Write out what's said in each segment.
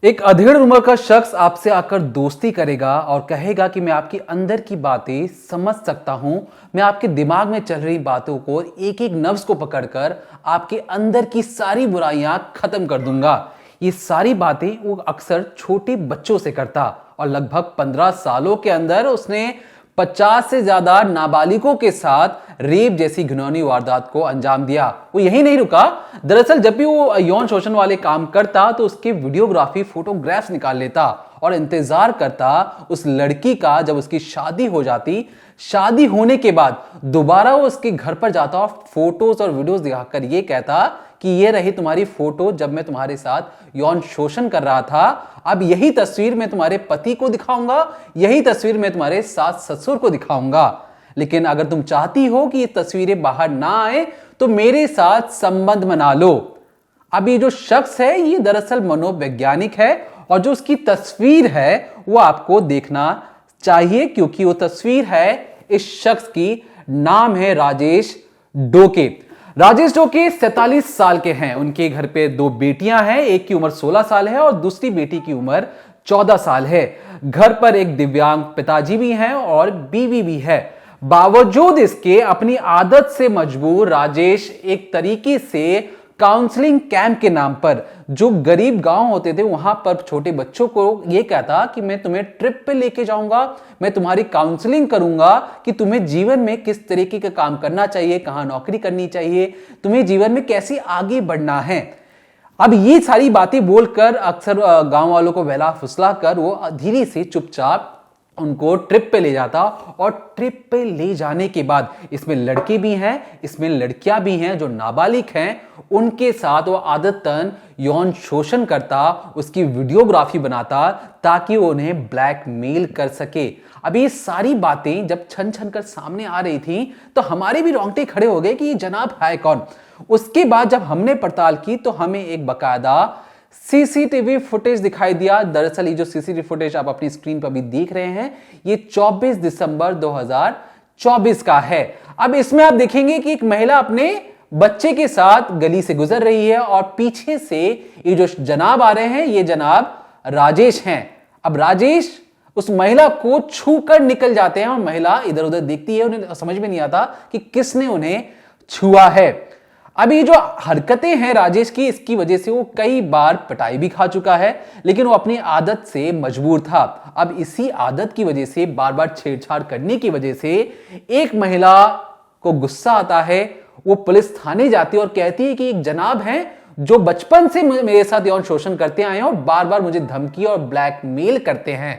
एक अधेड़ उम्र का शख्स आपसे आकर दोस्ती करेगा और कहेगा कि मैं आपकी अंदर की बातें समझ सकता हूं, मैं आपके दिमाग में चल रही बातों को एक एक नब्ज को पकड़कर आपके अंदर की सारी बुराइयां खत्म कर दूंगा। ये सारी बातें वो अक्सर छोटे बच्चों से करता और लगभग 15 सालों के अंदर उसने 50 से ज्यादा नाबालिगों के साथ रेप जैसी घिनौनी वारदात को अंजाम दिया। वो यही नहीं रुका, दरअसल जब भी वो यौन शोषण वाले काम करता तो उसके वीडियोग्राफी फोटोग्राफ्स निकाल लेता और इंतजार करता उस लड़की का जब उसकी शादी हो जाती। शादी होने के बाद दोबारा वो उसके घर पर जाता और फोटोज और वीडियोस दिखाकर ये कहता कि ये रही तुम्हारी फोटो जब मैं तुम्हारे साथ यौन शोषण कर रहा था। अब यही तस्वीर मैं तुम्हारे पति को दिखाऊंगा, यही तस्वीर मैं तुम्हारे सास ससुर को दिखाऊंगा। लेकिन अगर तुम चाहती हो कि ये तस्वीरें बाहर ना आए तो मेरे साथ संबंध बना लो। अब ये जो शख्स है ये दरअसल मनोवैज्ञानिक है और जो उसकी तस्वीर है वो आपको देखना चाहिए, क्योंकि वो तस्वीर है इस शख्स की। नाम है राजेश डोके। राजेश डोके 47 साल के हैं। उनके घर पे 2 बेटियां हैं, एक की उम्र 16 साल है और दूसरी बेटी की उम्र 14 साल है। घर पर एक दिव्यांग पिताजी भी हैं और बीवी भी है। बावजूद इसके अपनी आदत से मजबूर राजेश एक तरीके से काउंसलिंग कैंप के नाम पर जो गरीब गांव होते थे वहां पर छोटे बच्चों को यह कहता कि मैं तुम्हें ट्रिप पे लेके जाऊंगा, मैं तुम्हारी काउंसलिंग करूंगा कि तुम्हें जीवन में किस तरीके का काम करना चाहिए, कहां नौकरी करनी चाहिए, तुम्हें जीवन में कैसे आगे बढ़ना है। अब ये सारी बातें बोलकर अक्सर गांव वालों को बहला फुसला कर वो धीरे से चुपचाप उनको ट्रिप पे ले जाता और ट्रिप पे ले जाने के बाद इसमें लड़के भी हैं, इसमें लड़कियां भी हैं जो नाबालिग हैं, उनके साथ वो आदतन यौन शोषण करता, उसकी वीडियोग्राफी बनाता ताकि वो उन्हें ब्लैकमेल कर सके। अब ये सारी बातें जब छन छन कर सामने आ रही थी तो हमारे भी रोंगटे खड़े हो गए कि ये जनाब है कौन। उसके बाद जब हमने पड़ताल की तो हमें एक बकायदा सीसीटीवी फुटेज दिखाई दिया। दरअसल ये जो सीसीटीवी फुटेज आप अपनी स्क्रीन पर भी देख रहे हैं ये 24 दिसंबर 2024 का है। अब इसमें आप देखेंगे कि एक महिला अपने बच्चे के साथ गली से गुजर रही है और पीछे से ये जो जनाब आ रहे हैं ये जनाब राजेश हैं। अब राजेश उस महिला को छूकर निकल जाते हैं और महिला इधर उधर देखती है, उन्हें समझ में नहीं आता कि किसने उन्हें छुआ है। अब ये जो हरकतें हैं राजेश की, इसकी वजह से वो कई बार पिटाई भी खा चुका है, लेकिन वो अपनी आदत से मजबूर था। अब इसी आदत की वजह से, बार बार छेड़छाड़ करने की वजह से एक महिला को गुस्सा आता है। वो पुलिस थाने जाती है और कहती है कि एक जनाब हैं जो बचपन से मेरे साथ यौन शोषण करते आए हैं और बार बार मुझे धमकी और ब्लैकमेल करते हैं।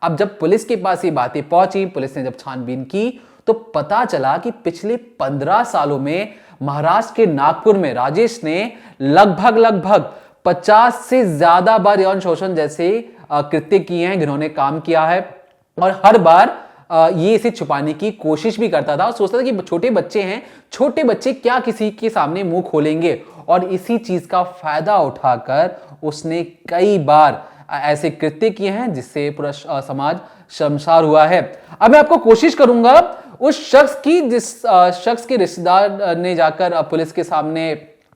अब जब पुलिस के पास ये बातें पहुंची, पुलिस ने जब छानबीन की तो पता चला कि पिछले 15 सालों में महाराष्ट्र के नागपुर में राजेश ने लगभग 50 से ज्यादा बार यौन शोषण जैसे कृत्य किए हैं, जिन्होंने काम किया है। और हर बार ये इसे छुपाने की कोशिश भी करता था और सोचता था कि छोटे बच्चे हैं, छोटे बच्चे क्या किसी के सामने मुंह खोलेंगे। और इसी चीज का फायदा उठाकर उसने कई बार ऐसे कृत्य किए हैं जिससे पूरा समाज शर्मसार हुआ है। अब मैं आपको कोशिश करूंगा उस शख्स की जिस शख्स के रिश्तेदार ने जाकर पुलिस के सामने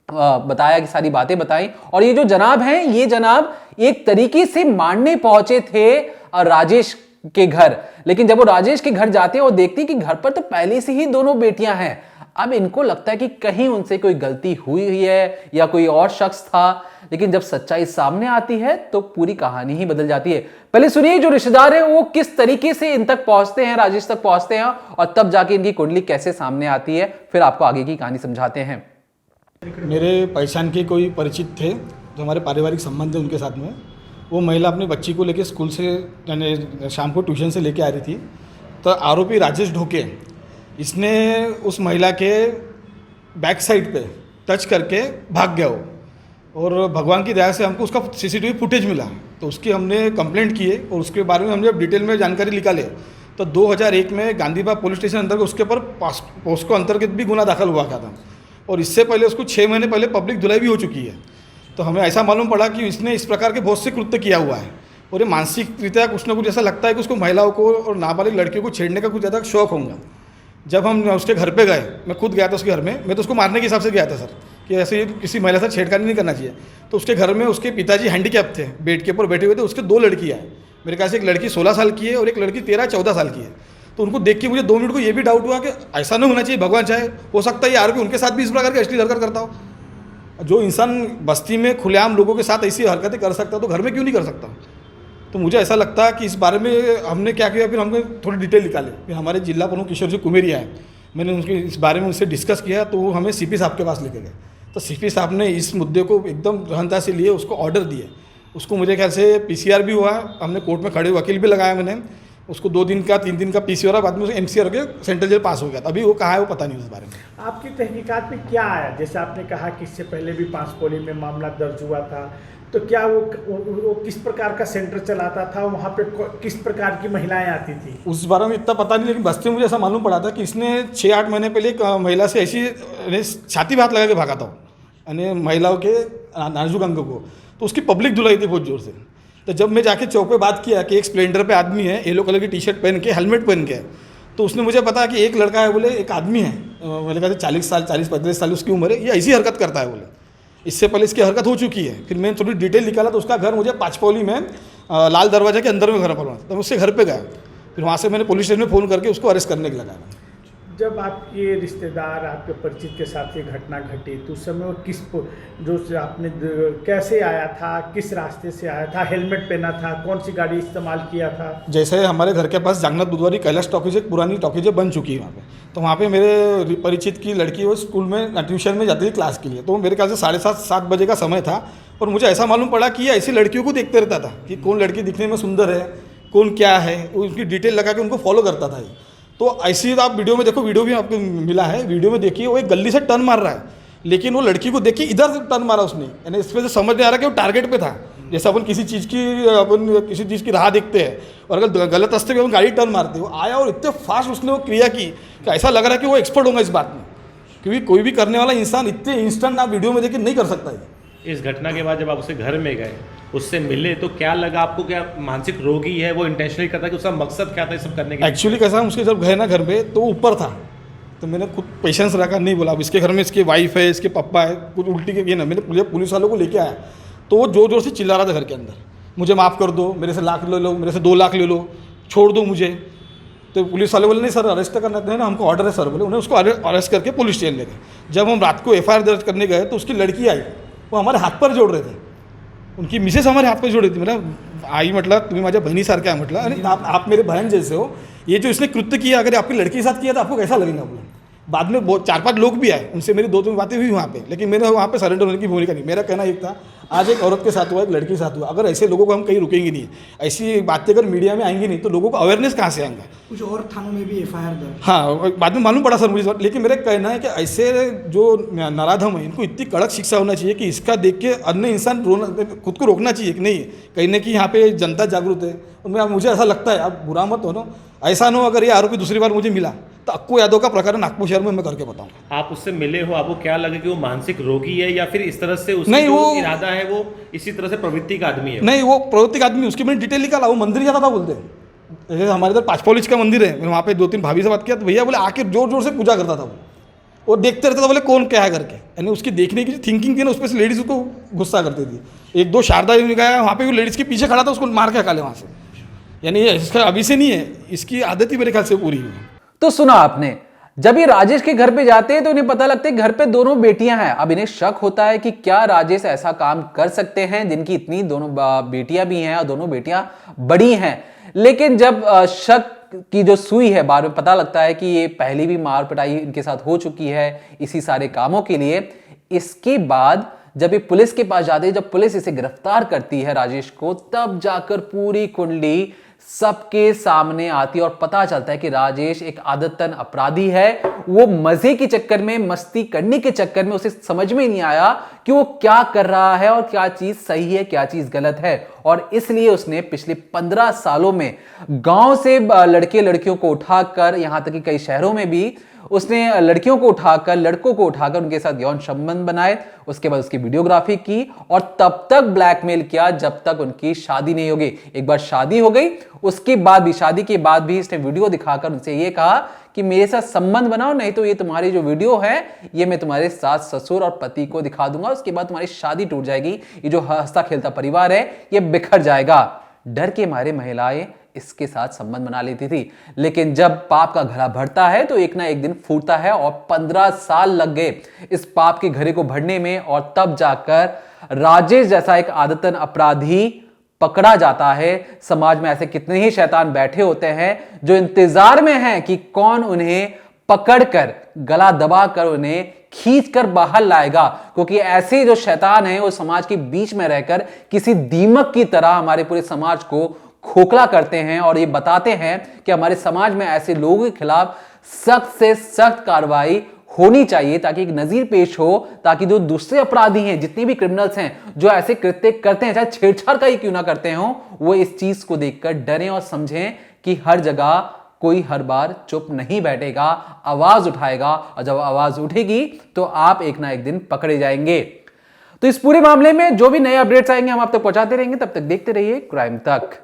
बताया कि सारी बातें बताई। और ये जो जनाब हैं ये जनाब एक तरीके से मारने पहुंचे थे राजेश के घर, लेकिन जब वो राजेश के घर जाते हैं वो देखते कि घर पर तो पहले से ही दोनों बेटियां हैं। अब इनको लगता है कि कहीं उनसे कोई गलती हुई है या कोई और शख्स था, लेकिन जब सच्चाई सामने आती है तो पूरी कहानी ही बदल जाती है। पहले सुनिए जो रिश्तेदार हैं वो किस तरीके से इन तक पहुंचते हैं, राजेश तक पहुंचते हैं और तब जाके इनकी कुंडली कैसे सामने आती है, फिर आपको आगे की कहानी समझाते हैं। मेरे पहचान के कोई परिचित थे जो हमारे पारिवारिक संबंध है उनके साथ में। वो महिला अपनी बच्ची को लेकर स्कूल से यानी शाम को ट्यूशन से लेके आ रही थी, तो आरोपी राजेश ढोके इसने उस महिला के बैक साइड पे टच करके भाग गया वो। और भगवान की दया से हमको उसका सीसीटीवी फुटेज मिला तो उसकी हमने कंप्लेंट की है और उसके बारे में हमने जब डिटेल में जानकारी निकाले तो 2001 में गांधीबाग पुलिस स्टेशन अंतर्गत उसके ऊपर पोस्को अंतर्गत भी गुना दाखिल हुआ था और इससे पहले उसको 6 महीने पहले पब्लिक धुलाई भी हो चुकी है। तो हमें ऐसा मालूम पड़ा कि इसने इस प्रकार के बहुत से कृत्य किया हुआ है और ये मानसिक रीत्या कुछ ना कुछ ऐसा लगता है कि उसको महिलाओं को और नाबालिग लड़कियों को छेड़ने का कुछ ज़्यादा शौक होगा। जब हम उसके घर पे गए, मैं खुद गया था उसके घर में, मैं तो उसको मारने के हिसाब से गया था सर, कि ऐसे किसी महिला से छेड़खानी नहीं करना चाहिए। तो उसके घर में उसके पिताजी हैंडीकैप थे, बेड के ऊपर बैठे हुए थे, उसके 2 लड़कियाँ हैं। मेरे ख्याल से एक लड़की 16 साल की है और एक लड़की 13-14 साल की है। तो उनको देख के मुझे 2 मिनट को ये भी डाउट हुआ कि ऐसा नहीं होना चाहिए, भगवान चाहे, हो सकता है ये आरोपी उनके साथ भी इस प्रकार की अश्लील हरकत करता हो। जो इंसान बस्ती में खुलेआम लोगों के साथ ऐसी हरकतें कर सकता तो घर में क्यों नहीं कर सकता। तो मुझे ऐसा लगता है कि इस बारे में हमने क्या किया, फिर हमने थोड़ी डिटेल निकाली। फिर हमारे जिला प्रमुख किशोर जी कुमेरिया हैं, मैंने उनके इस बारे में उनसे डिस्कस किया, तो वो हमें सीपी साहब के पास लेके गए। तो सीपी साहब ने इस मुद्दे को एकदम गहनता से लिए, उसको ऑर्डर दिए। उसको मुझे ख्याल से पीसीआर भी हुआ, हमने कोर्ट में खड़े वकील भी लगाया मैंने उसको। 2 दिन का 3 दिन का पीसीआर, बाद में एमसीआर के सेंट्रल जेल पास हो गया था। अभी वो कहाँ है वो पता नहीं उस बारे में। आपकी तहकीकात में क्या आया? जैसे आपने कहा कि इससे पहले भी 5 पोली में मामला दर्ज हुआ था, तो क्या वो किस प्रकार का सेंटर चलाता था, वहाँ पे किस प्रकार की महिलाएं आती थी? उस बारे में इतना पता नहीं, लेकिन बस्ती में मुझे ऐसा मालूम पड़ा था कि इसने 6-8 महीने पहले एक महिला से ऐसी छाती में हाथ लगा के भागा था, यानी महिलाओं के नाजुक अंग को। तो उसकी पब्लिक धुलाई थी बहुत जोर से। तो जब मैं जाके चौक पे बात किया कि एक स्प्लेंडर पे आदमी है, येलो कलर की टी-शर्ट पहन के, हेलमेट पहन के, तो उसने मुझे पता कि एक लड़का है, बोले एक आदमी है, मेरे ख्याल से 40 साल 40-45 साल उसकी उम्र है, ये ऐसी हरकत करता है बोले। इससे पहले इसकी हरकत हो चुकी है। फिर मैंने थोड़ी डिटेल निकाला तो उसका घर मुझे पाँचपौली में लाल दरवाजा के अंदर में घर पड़ा था। तो मैं उससे घर पे गया, फिर वहाँ से मैंने पुलिस स्टेशन में फ़ोन करके उसको अरेस्ट करने के लगाया। जब आपके रिश्तेदार, आपके परिचित के साथ ये घटना घटी, तो उस समय वो आपने कैसे आया था, किस रास्ते से आया था, हेलमेट पहना था, कौन सी गाड़ी इस्तेमाल किया था? जैसे हमारे घर के पास जागनाथ बुधवारी कैलाश टॉकीज एक पुरानी टॉकीज बन चुकी है वहाँ पे, तो वहाँ पे मेरे परिचित की लड़की वो स्कूल में ट्यूशन में जाती थी क्लास के लिए। तो मेरे ख्याल से 7:30-7 बजे का समय था, और मुझे ऐसा मालूम पड़ा कि ये ऐसी लड़कियों को देखते रहता था कि कौन लड़की दिखने में सुंदर है, कौन क्या है, उनकी डिटेल लगा के उनको फॉलो करता था। तो ऐसी आप वीडियो में देखो, वीडियो भी आपको मिला है, वीडियो में देखिए वो एक गली से टर्न मार रहा है, लेकिन वो लड़की को देख के इधर से टर्न मारा उसने, यानी इस पर से समझ नहीं आ रहा कि वो टारगेट पे था। जैसे अपन किसी चीज़ की राह देखते हैं और अगर गलत रास्ते पे अपन गाड़ी टर्न मारते हो, आया और इतने फास्ट उसने वो क्रिया की कि ऐसा लग रहा है कि वो एक्सपर्ट होगा इस बात में, क्योंकि कोई भी करने वाला इंसान इतने इंस्टेंट आप वीडियो में देख के नहीं कर सकता है। इस घटना के बाद जब आप उसके घर में गए, उससे मिले, तो क्या लगा आपको? क्या मानसिक रोगी है, वो इंटेंशनली करता है, कि उसका मकसद क्या था ये सब करने का? एक्चुअली कैसा, उसके जब गए ना घर पे तो ऊपर था, तो मैंने खुद पेशेंस रखा, नहीं बोला अब इसके घर में इसकी वाइफ है, इसके पापा है, कुछ उल्टी के ये ना, मैंने पुलिस वालों को लेके आया, तो वो जोर जोर से चिल्ला रहा था घर के अंदर, मुझे माफ़ कर दो, मेरे से लाख ले लो, मेरे से 2 लाख ले लो, छोड़ दो मुझे। तो पुलिस वाले बोले नहीं सर, अरेस्ट करना है ना, हमको ऑर्डर है सर, बोले। उन्हें उसको अरेस्ट करके पुलिस स्टेशन ले गए। जब हम रात को FIR दर्ज करने गए तो उसकी लड़की आई, वो हमारे हाथ पर जोड़ रहे थे, उनकी मिसेस हमारे हाथ पर जोड़ रही थी। मतलब आई, म्हटलं तुम्ही माझ्या बहिणीसारखे आहे, म्हटलं आणि आप मेरे बहन जैसे हो, ये जो इसने कृत्य किया अगर आपकी लड़की के साथ किया तो आपको कैसा लगेगा? बोले। बाद में 4-5 लोग भी आए, उनसे मेरी 2-3 बातें हुई वहाँ पे, लेकिन मैंने वहाँ पे सरेंडर होने की भूमिका नहीं। मेरा कहना एक था, आज एक औरत के साथ हुआ, एक लड़की के साथ हुआ, अगर ऐसे लोगों को हम कहीं रुकेंगे नहीं, ऐसी बातें अगर मीडिया में आएंगी नहीं, तो लोगों को अवेयरनेस कहाँ से आएगा? कुछ और थानों में भी FIR दर्ज। हाँ, बाद में मालूम पड़ा सर मुझे, लेकिन मेरा कहना है कि ऐसे जो नराधम है, इनको इतनी कड़क शिक्षा होना चाहिए कि इसका देख के अन्य इंसान खुद को रोकना चाहिए कि नहीं, कहीं ना कहीं यहाँ पे जनता जागरूक है। और मुझे ऐसा लगता है, आप बुरा मत हो ना, ऐसा ना हो अगर ये आरोपी दूसरी बार मुझे मिला तो अक्कू यादव का प्रकरण नागपुर शहर में मैं करके बताऊंगा। आप उससे मिले हो, आपको क्या लगे कि वो मानसिक रोगी है, या फिर इस तरह से उसका नहीं, वो इरादा है, वो इसी तरह से प्रवृत्ति का आदमी है? नहीं, वो प्रवृत्ति का आदमी, उसकी मैंने डिटेल निकाला। वो मंदिर जाता था, बोलते जैसे हमारे इधर पाँचपौली का मंदिर है, मैंने वहाँ पे 2-3 भाभी से बात किया, तो भैया बोले आके जोर जोर से पूजा करता था वो देखते रहता था, बोले कौन क्या है करके, यानी उसकी देखने की थिंकिंग थी ना, उस पर से लेडीज़ को गुस्सा करती थी। 1-2 शारदा जी गया, वहाँ पे वो लेडीज़ के पीछे खड़ा था, उसको मार के हका ले वहाँ से, यानी इसका अभी से नहीं है, इसकी आदत ही मेरे ख्याल से पूरी हुई। तो सुना आपने, जब ये राजेश के घर पे जाते हैं तो इन्हें पता लगता है घर पे दोनों बेटियां हैं। अब इन्हें शक होता है कि क्या राजेश ऐसा काम कर सकते हैं, जिनकी इतनी दोनों बेटियां भी हैं और दोनों बेटियां बड़ी हैं। लेकिन जब शक की जो सुई है, बाद में पता लगता है कि ये पहले भी मार पिटाई इनके साथ हो चुकी है इसी सारे कामों के लिए। इसके बाद जब ये पुलिस के पास जाते हैं, जब पुलिस इसे गिरफ्तार करती है राजेश को, तब जाकर पूरी कुंडली सबके सामने आती है और पता चलता है कि राजेश एक आदतन अपराधी है। वो मजे के चक्कर में, मस्ती करने के चक्कर में उसे समझ में नहीं आया कि वो क्या कर रहा है और क्या चीज सही है, क्या चीज गलत है, और इसलिए उसने पिछले 15 सालों में गांव से लड़के लड़कियों को उठाकर, यहां तक कि कई शहरों में भी उसने लड़कियों को उठाकर, लड़कों को उठाकर उनके साथ यौन संबंध बनाए। उसके बाद उसकी वीडियोग्राफी की और तब तक ब्लैकमेल किया जब तक उनकी शादी नहीं हो गई। एक बार शादी हो गई, उसके बाद भी, शादी के बाद भी इसने वीडियो दिखाकर उनसे यह कहा कि मेरे साथ संबंध बनाओ, नहीं तो ये तुम्हारी जो वीडियो है ये मैं तुम्हारे सास ससुर और पति को दिखा दूंगा, उसके बाद तुम्हारी शादी टूट जाएगी, ये जो हंसता खेलता परिवार है ये बिखर जाएगा। डर के मारे महिलाएं इसके साथ संबंध बना लेती थी, लेकिन जब पाप का घड़ा भरता है तो एक ना एक दिन फूटता है, और 15 साल लग गए इस पाप के घड़े को भरने में, और तब जाकर राजेश जैसा एक आदतन अपराधी पकड़ा जाता है। समाज में ऐसे कितने ही शैतान बैठे होते हैं जो इंतजार में हैं कि कौन उन्हें पकड़कर गला दबाकर उन्हें खींचकर बाहर लाएगा, क्योंकि ऐसे जो शैतान हैं वो समाज के बीच में रहकर किसी दीमक की तरह हमारे पूरे समाज को खोखला करते हैं, और ये बताते हैं कि हमारे समाज में ऐसे लोगों के खिलाफ सख्त से सख्त कार्रवाई होनी चाहिए, ताकि एक नजीर पेश हो, ताकि जो दूसरे अपराधी हैं, जितने भी क्रिमिनल्स हैं जो ऐसे कृत्य करते हैं, चाहे छेड़छाड़ का ही क्यों ना करते हो, वो इस चीज को देखकर डरें और समझें कि हर जगह कोई हर बार चुप नहीं बैठेगा, आवाज उठाएगा, और जब आवाज उठेगी तो आप एक ना एक दिन पकड़े जाएंगे। तो इस पूरे मामले में जो भी नए अपडेट्स आएंगे हम आप तक पहुंचाते रहेंगे। तब तक देखते रहिए क्राइम तक।